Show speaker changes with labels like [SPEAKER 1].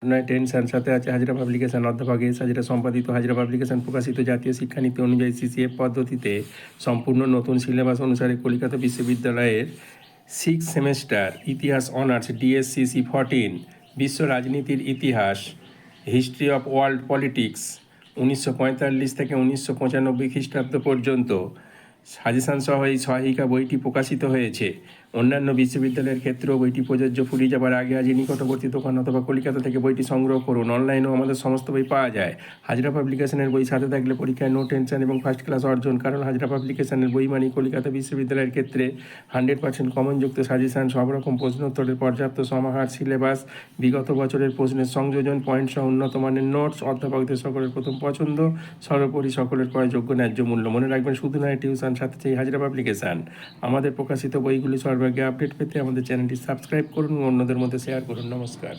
[SPEAKER 1] নয় টেনশন সাথে আছে হাজরা পাবলিকেশন অধ্যাপক এস হাজরা সম্পাদিত হাজরা পাবলিকেশন প্রকাশিত জাতীয় শিক্ষানীতি অনুযায়ী সিসিএফ পদ্ধতিতে সম্পূর্ণ নতুন সিলেবাস অনুসারে কলকাতা বিশ্ববিদ্যালয়ের 6 সেমেস্টার ইতিহাস অনার্স ডিএসসিসি 14 বিশ্ব রাজনীতির ইতিহাস হিস্ট্রি অফ ওয়ার্ল্ড পলিটিক্স 1945 থেকে 1995 খ্রিস্টাব্দ পর্যন্ত সাজেশন সহ এই সহায়িকা বইটি প্রকাশিত হয়েছে। অন্যান্য বিশ্ববিদ্যালয়ের ক্ষেত্রেও বইটি প্রযোজ্য। ফুরিয়ে যাবার আগে আজই নিকটবর্তী দোকান অথবা কলকাতা থেকে বইটি সংগ্রহ করুন। অনলাইনেও আমাদের সমস্ত বই পাওয়া যায়। হাজরা পাবলিকেশনের বই সাথে থাকলে পরীক্ষায় নো টেনশন এবং ফার্স্ট ক্লাস অর্জন, কারণ হাজরা পাবলিকেশনের বই মানে কলকাতা বিশ্ববিদ্যালয়ের ক্ষেত্রে 100% কমনযুক্ত সাজেশন, সব রকম প্রশ্নোত্তরের পর্যাপ্ত সমাহার, সিলেবাস, বিগত বছরের প্রশ্নের সংযোজন, পয়েন্ট সহ উন্নত মানের নোটস, অধ্যাপকদের সকলের প্রথম পছন্দ, সর্বোপরি সকলের প্রয়োগ্য ন্যায্য মূল্য। মনে রাখবেন, শুধু নয় টিউশন, সাথে চাই হাজরা পাবলিকেশন। আমাদের প্রকাশিত বইগুলি সর্বাগ্যে আপডেট পেতে আমাদের চ্যানেলটি সাবস্ক্রাইব করুন ও অন্যদের মধ্যে শেয়ার করুন। নমস্কার।